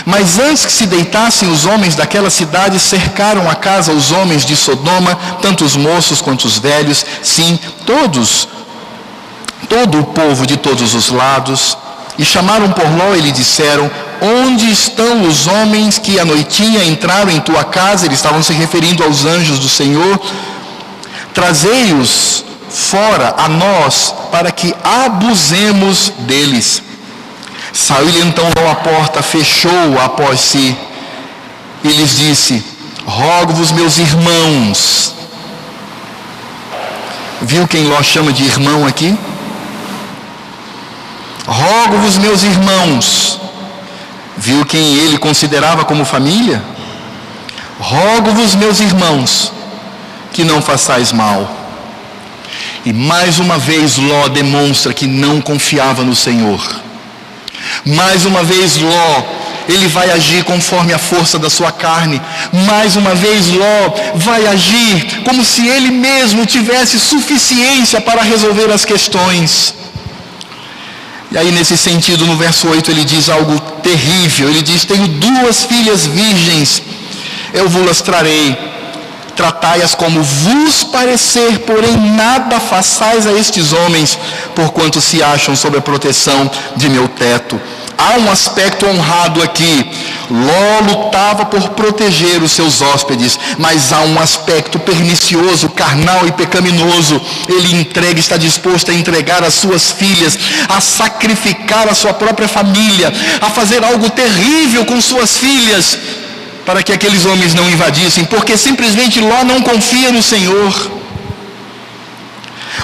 Mas antes que se deitassem, os homens daquela cidade cercaram a casa, os homens de Sodoma, tanto os moços quanto os velhos, sim, todo o povo de todos os lados, e chamaram por Ló e lhe disseram: onde estão os homens que à noitinha entraram em tua casa? Eles estavam se referindo aos anjos do Senhor. Trazei-os fora a nós, para que abusemos deles. Saiu-lhe então Ló à porta, fechou-a após si, e lhes disse: rogo-vos, meus irmãos. Viu quem Ló chama de irmão aqui? Rogo-vos, meus irmãos. Viu quem ele considerava como família? Rogo-vos, meus irmãos, que não façais mal. E mais uma vez Ló demonstra que não confiava no Senhor. Mais uma vez Ló, ele vai agir conforme a força da sua carne. Mais uma vez Ló vai agir como se ele mesmo tivesse suficiência para resolver as questões. E aí, nesse sentido, no verso 8, ele diz algo terrível. Ele diz: tenho 2 filhas virgens, eu vos trarei, tratai-as como vos parecer, porém nada façais a estes homens, porquanto se acham sob a proteção de meu teto. Há um aspecto honrado aqui. Ló lutava por proteger os seus hóspedes, mas há um aspecto pernicioso, carnal e pecaminoso. Ele está disposto a entregar as suas filhas, a sacrificar a sua própria família, a fazer algo terrível com suas filhas, para que aqueles homens não invadissem, porque simplesmente Ló não confia no Senhor.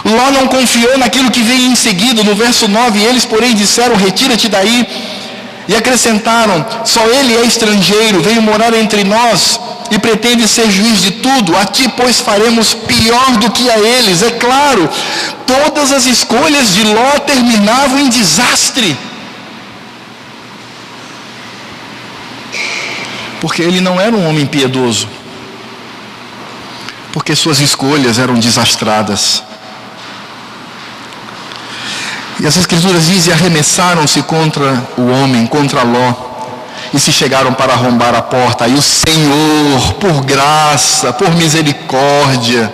Ló não confiou naquilo que vem em seguida, no verso 9, eles porém disseram: retira-te daí, e acrescentaram: só ele é estrangeiro, veio morar entre nós, e pretende ser juiz de tudo, a ti pois faremos pior do que a eles. É claro, todas as escolhas de Ló terminavam em desastre, porque ele não era um homem piedoso, porque suas escolhas eram desastradas. E as Escrituras dizem: arremessaram-se contra o homem, contra Ló, e se chegaram para arrombar a porta. E o Senhor, por graça, por misericórdia,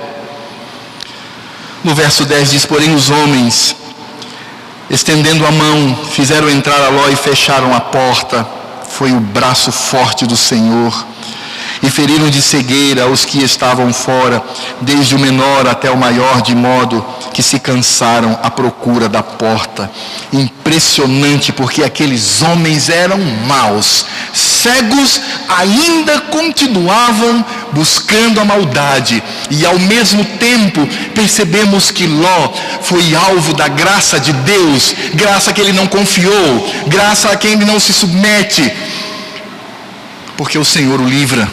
no verso 10 diz: porém os homens, estendendo a mão, fizeram entrar a Ló e fecharam a porta. Foi o braço forte do Senhor, e feriram de cegueira os que estavam fora, desde o menor até o maior, de modo que se cansaram à procura da porta. Impressionante, porque aqueles homens eram maus, cegos, ainda continuavam buscando a maldade. E ao mesmo tempo percebemos que Ló foi alvo da graça de Deus, graça que ele não confiou, graça a quem ele não se submete, porque o Senhor o livra.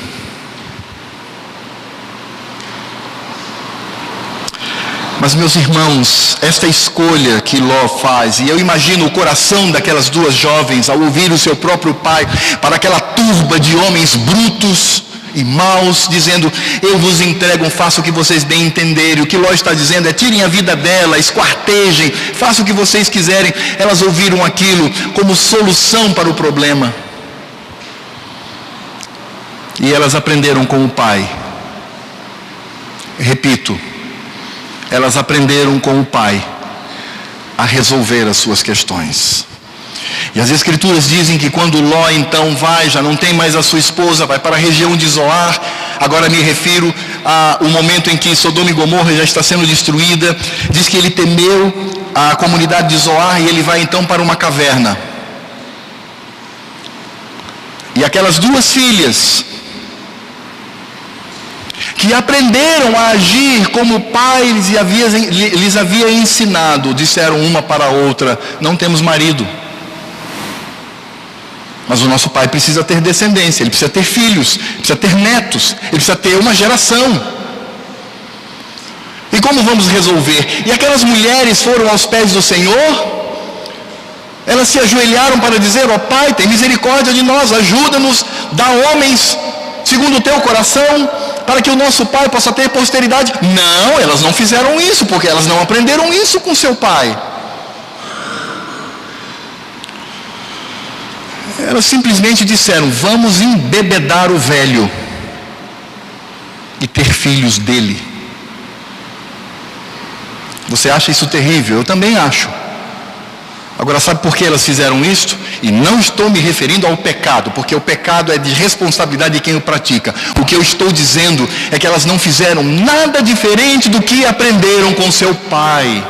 Mas, meus irmãos, esta escolha que Ló faz, e eu imagino o coração daquelas 2 jovens ao ouvir o seu próprio pai, para aquela turba de homens brutos e maus, dizendo: eu vos entrego, façam o que vocês bem entenderem. O que Ló está dizendo é: tirem a vida dela, esquartejem, façam o que vocês quiserem. Elas ouviram aquilo como solução para o problema, e elas aprenderam com o pai. Repito, elas aprenderam com o pai a resolver as suas questões. E as Escrituras dizem que quando Ló então vai, já não tem mais a sua esposa, vai para a região de Zoar. Agora me refiro o momento em que Sodoma e Gomorra já está sendo destruída, diz que ele temeu a comunidade de Zoar e ele vai então para uma caverna. E aquelas duas filhas, que aprenderam a agir como o pai lhes havia ensinado, disseram uma para a outra: não temos marido. Mas o nosso pai precisa ter descendência, ele precisa ter filhos, precisa ter netos, ele precisa ter uma geração. E como vamos resolver? E aquelas mulheres foram aos pés do Senhor, elas se ajoelharam para dizer: ó Pai, tem misericórdia de nós, ajuda-nos, dá homens segundo o teu coração, para que o nosso pai possa ter posteridade. Não, elas não fizeram isso, porque elas não aprenderam isso com seu pai. Elas simplesmente disseram: vamos embebedar o velho e ter filhos dele. Você acha isso terrível? Eu também acho. Agora, sabe por que elas fizeram isso? E não estou me referindo ao pecado, porque o pecado é de responsabilidade de quem o pratica. O que eu estou dizendo é que elas não fizeram nada diferente do que aprenderam com seu pai.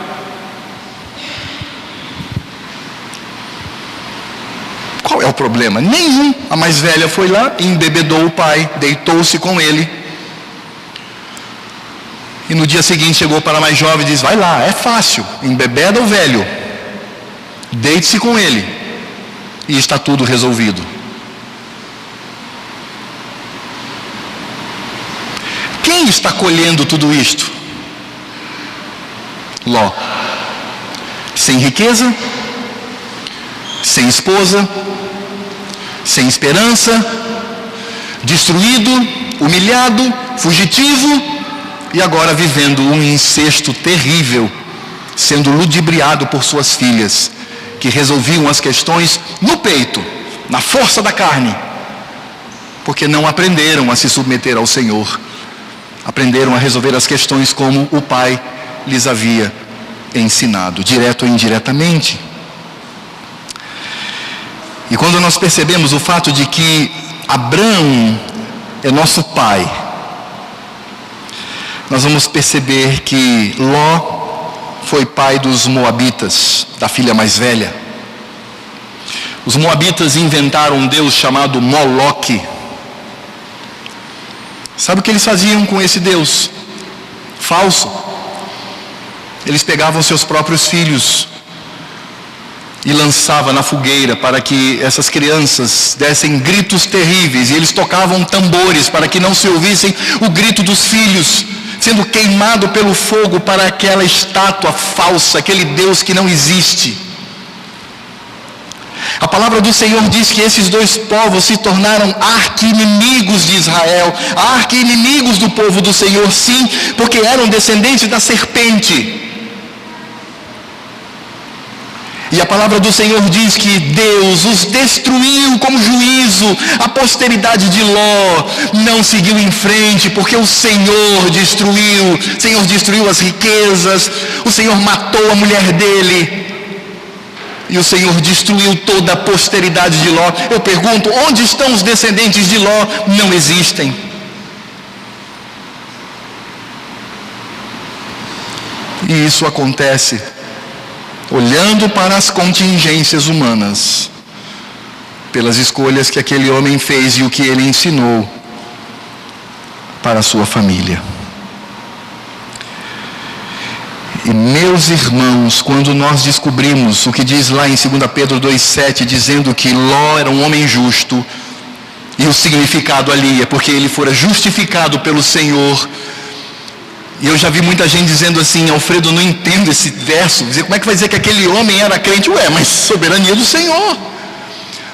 Qual é o problema? Nenhum. A mais velha foi lá, embebedou o pai, deitou-se com ele. E no dia seguinte chegou para a mais jovem e diz: vai lá, é fácil, embebeda o velho, deite-se com ele, e está tudo resolvido. Quem está colhendo tudo isto? Ló. Sem riqueza, sem esposa, sem esperança, destruído, humilhado, fugitivo, e agora vivendo um incesto terrível, sendo ludibriado por suas filhas, que resolviam as questões no peito, na força da carne, porque não aprenderam a se submeter ao Senhor, aprenderam a resolver as questões como o pai lhes havia ensinado, direto ou indiretamente. E quando nós percebemos o fato de que Abrão é nosso pai, nós vamos perceber que Ló foi pai dos Moabitas, da filha mais velha. Os Moabitas inventaram um deus chamado Moloque. Sabe o que eles faziam com esse deus falso? Eles pegavam seus próprios filhos e lançavam na fogueira para que essas crianças dessem gritos terríveis, e eles tocavam tambores para que não se ouvissem o grito dos filhos sendo queimado pelo fogo para aquela estátua falsa, aquele Deus que não existe. A palavra do Senhor diz que esses dois povos se tornaram arqui-inimigos de Israel, arqui-inimigos do povo do Senhor, sim, porque eram descendentes da serpente. E a palavra do Senhor diz que Deus os destruiu como juízo. A posteridade de Ló não seguiu em frente, porque o Senhor destruiu as riquezas, o Senhor matou a mulher dele, e o Senhor destruiu toda a posteridade de Ló. Eu pergunto, onde estão os descendentes de Ló? Não existem. E isso acontece olhando para as contingências humanas, pelas escolhas que aquele homem fez e o que ele ensinou para a sua família. E meus irmãos, quando nós descobrimos o que diz lá em 2 Pedro 2,7, dizendo que Ló era um homem justo, e o significado ali é porque ele fora justificado pelo Senhor. E eu já vi muita gente dizendo assim: Alfredo, eu não entendo esse verso. Como é que vai dizer que aquele homem era crente? Ué, mas soberania do Senhor.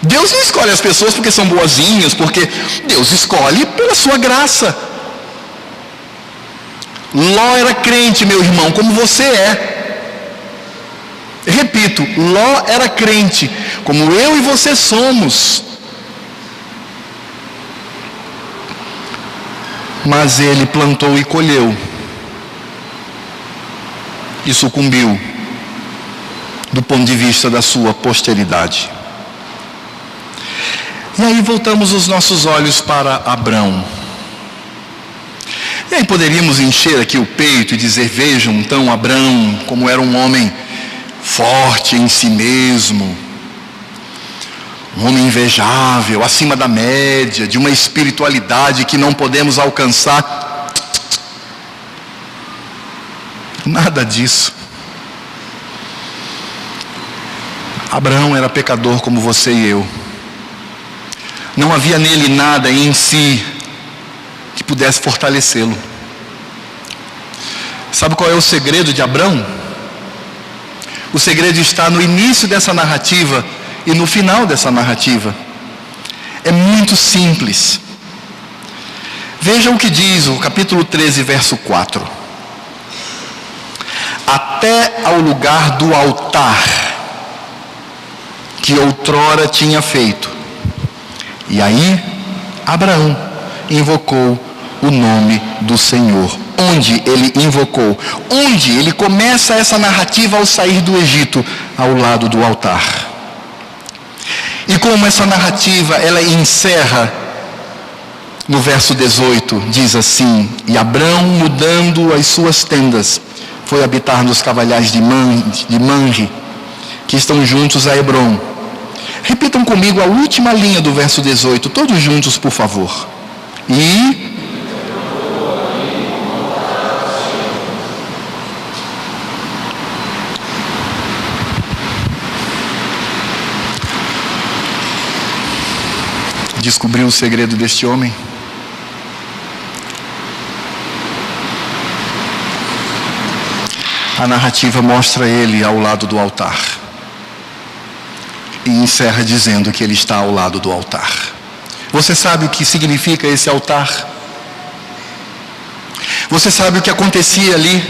Deus não escolhe as pessoas porque são boazinhas, porque Deus escolhe pela sua graça. Ló era crente, meu irmão, como você é. Repito, Ló era crente, como eu e você somos. Mas ele plantou e colheu, e sucumbiu do ponto de vista da sua posteridade. E aí voltamos os nossos olhos para Abrão. E aí poderíamos encher aqui o peito e dizer, vejam então Abrão como era um homem forte em si mesmo, um homem invejável, acima da média, de uma espiritualidade que não podemos alcançar. Nada disso. Abraão era pecador como você e eu. Não havia nele nada em si que pudesse fortalecê-lo. Sabe qual é o segredo de Abrão? O segredo está no início dessa narrativa e no final dessa narrativa. É muito simples. Veja o que diz o capítulo 13, verso 4. Até ao lugar do altar que outrora tinha feito. E aí, Abraão invocou o nome do Senhor. Onde ele invocou? Onde ele começa essa narrativa ao sair do Egito? Ao lado do altar. E como essa narrativa, ela encerra no verso 18, diz assim: e Abrão, mudando as suas tendas, foi habitar nos cavalhais de Manre, que estão juntos a Hebrom. Repitam comigo a última linha do verso 18, todos juntos, por favor. E descobriu o segredo deste homem? A narrativa mostra ele ao lado do altar. E encerra dizendo que ele está ao lado do altar. Você sabe o que significa esse altar? Você sabe o que acontecia ali?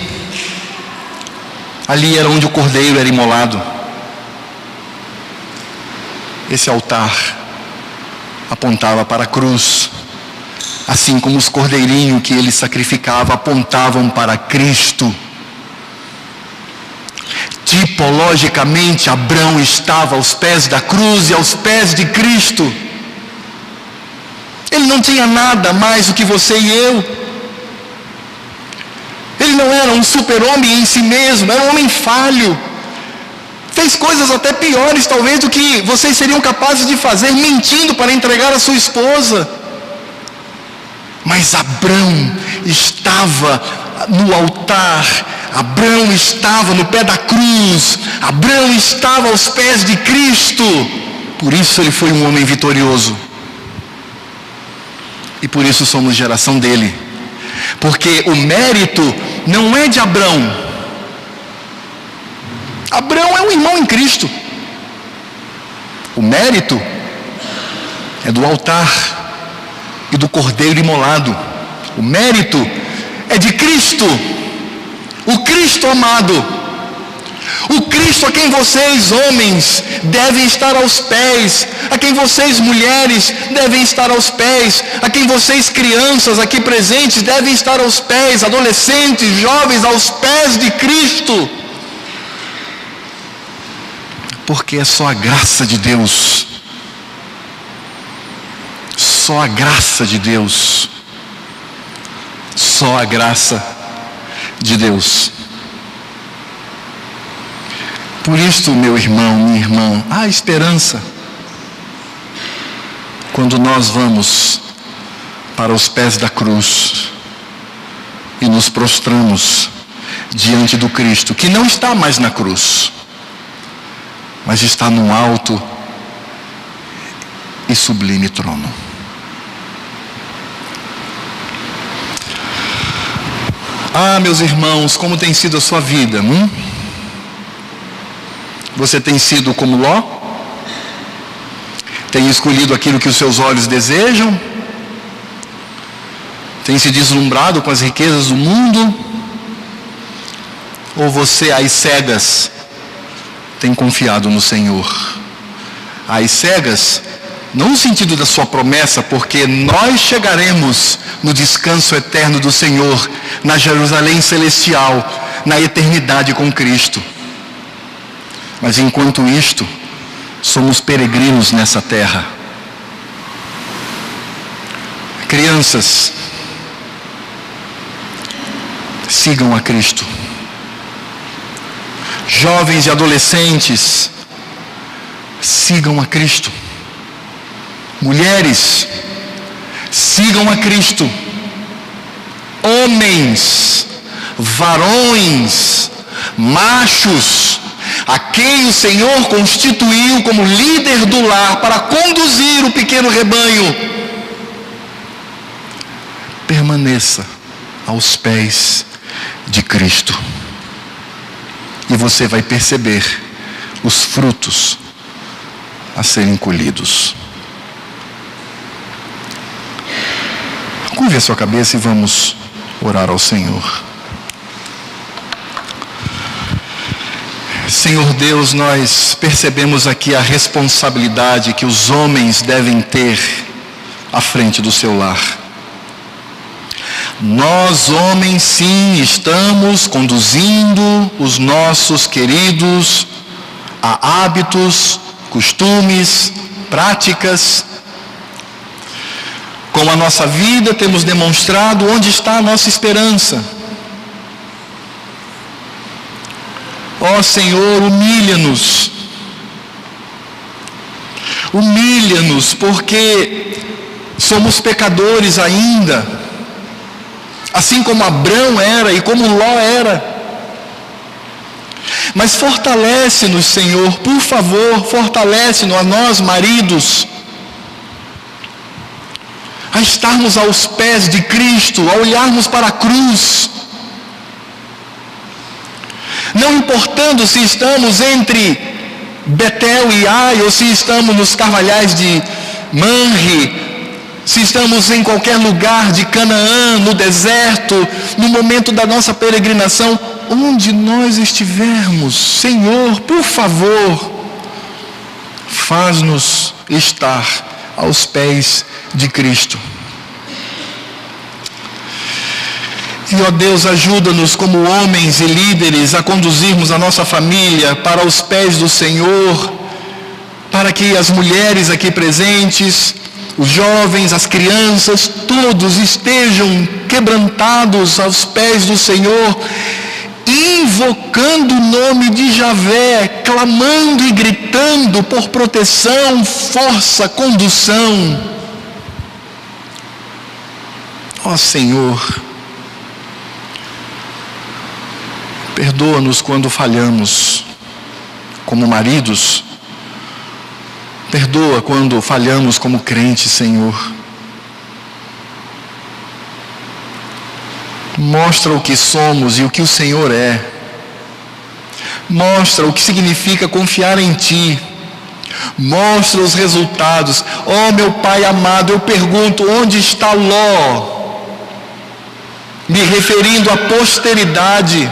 Ali era onde o cordeiro era imolado. Esse altar apontava para a cruz, assim como os cordeirinhos que ele sacrificava apontavam para Cristo. Tipologicamente, Abrão estava aos pés da cruz e aos pés de Cristo. Ele não tinha nada mais do que você e eu. Ele não era um super-homem em si mesmo, era um homem falho. Fez coisas até piores, talvez, do que vocês seriam capazes de fazer, mentindo para entregar a sua esposa. Mas Abrão estava no altar, Abrão estava no pé da cruz, Abrão estava aos pés de Cristo. Por isso ele foi um homem vitorioso. E por isso somos geração dele. Porque o mérito não é de Abrão. Abrão é um irmão em Cristo. O mérito é do altar e do cordeiro imolado. O mérito é de Cristo, o Cristo amado, o Cristo a quem vocês, homens, devem estar aos pés, a quem vocês, mulheres, devem estar aos pés, a quem vocês, crianças aqui presentes, devem estar aos pés, adolescentes, jovens, aos pés de Cristo. Porque é só a graça de Deus. Só a graça de Deus. Só a graça de Deus. Por isto, meu irmão, minha irmã, há esperança quando nós vamos para os pés da cruz e nos prostramos diante do Cristo, que não está mais na cruz, mas está num alto e sublime trono. Ah, meus irmãos, como tem sido a sua vida? Você tem sido como Ló? Tem escolhido aquilo que os seus olhos desejam? Tem se deslumbrado com as riquezas do mundo? Ou você, às cegas, tem confiado no Senhor? Às cegas, não no sentido da sua promessa, porque nós chegaremos no descanso eterno do Senhor, na Jerusalém celestial, na eternidade com Cristo. Mas enquanto isto, somos peregrinos nessa terra. sigam a Cristo. Jovens e adolescentes, sigam a Cristo. Mulheres, sigam a Cristo. Homens, varões, machos, a quem o Senhor constituiu como líder do lar para conduzir o pequeno rebanho, permaneça aos pés de Cristo. E você vai perceber os frutos a serem colhidos. Curve a sua cabeça e vamos orar ao Senhor. Senhor Deus, nós percebemos aqui a responsabilidade que os homens devem ter à frente do seu lar. Nós, homens, sim, estamos conduzindo os nossos queridos a hábitos, costumes, práticas. Com a nossa vida temos demonstrado onde está a nossa esperança. Ó Senhor, humilha-nos. Humilha-nos, porque somos pecadores ainda. Assim como Abrão era e como Ló era. Mas fortalece-nos, Senhor, por favor, fortalece-nos a nós, maridos, a estarmos aos pés de Cristo, a olharmos para a cruz. Não importando se estamos entre Betel e Ai, ou se estamos nos carvalhais de Manre, se estamos em qualquer lugar de Canaã, no deserto, no momento da nossa peregrinação, onde nós estivermos, Senhor, por favor, faz-nos estar aos pés de Cristo. E, ó Deus, ajuda-nos como homens e líderes a conduzirmos a nossa família para os pés do Senhor, para que as mulheres aqui presentes, os jovens, as crianças, todos estejam quebrantados aos pés do Senhor, invocando o nome de Javé, clamando e gritando por proteção, força, condução. Ó Senhor, perdoa-nos quando falhamos como maridos. Perdoa quando falhamos como crentes, Senhor. Mostra o que somos e o que o Senhor é. Mostra o que significa confiar em Ti. Mostra os resultados. Oh, meu Pai amado, eu pergunto, onde está Ló? Me referindo à posteridade.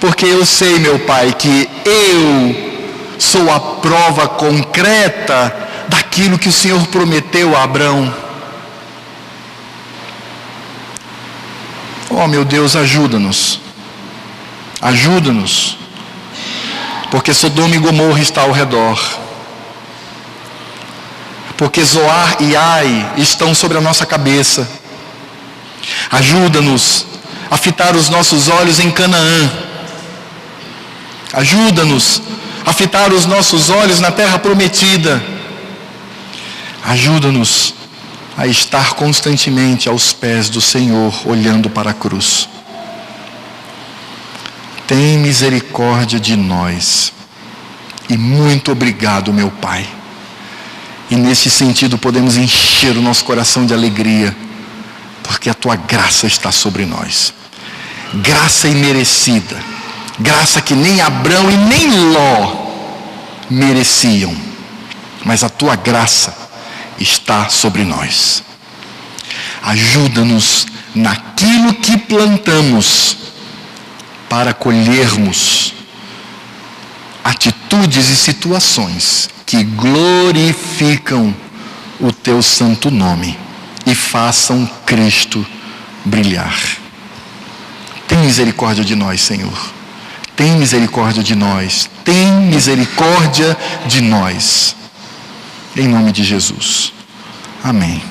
Porque eu sei, meu Pai, que eu sou a prova concreta daquilo que o Senhor prometeu a Abrão. Oh, meu Deus, ajuda-nos. Ajuda-nos. Porque Sodoma e Gomorra está ao redor. Porque Zoar e Ai estão sobre a nossa cabeça. Ajuda-nos a fitar os nossos olhos em Canaã. Ajuda-nos a fitar os nossos olhos na terra prometida. Ajuda-nos a estar constantemente aos pés do Senhor, olhando para a cruz. Tem misericórdia de nós. E muito obrigado, meu Pai. E nesse sentido podemos encher o nosso coração de alegria, porque a Tua graça está sobre nós. Graça imerecida. Graça que nem Abrão e nem Ló mereciam. Mas a Tua graça está sobre nós. Ajuda-nos naquilo que plantamos, para colhermos atitudes e situações que glorificam o Teu santo nome e façam Cristo brilhar. Tem misericórdia de nós, Senhor. Tem misericórdia de nós. Tem misericórdia de nós. Em nome de Jesus. Amém.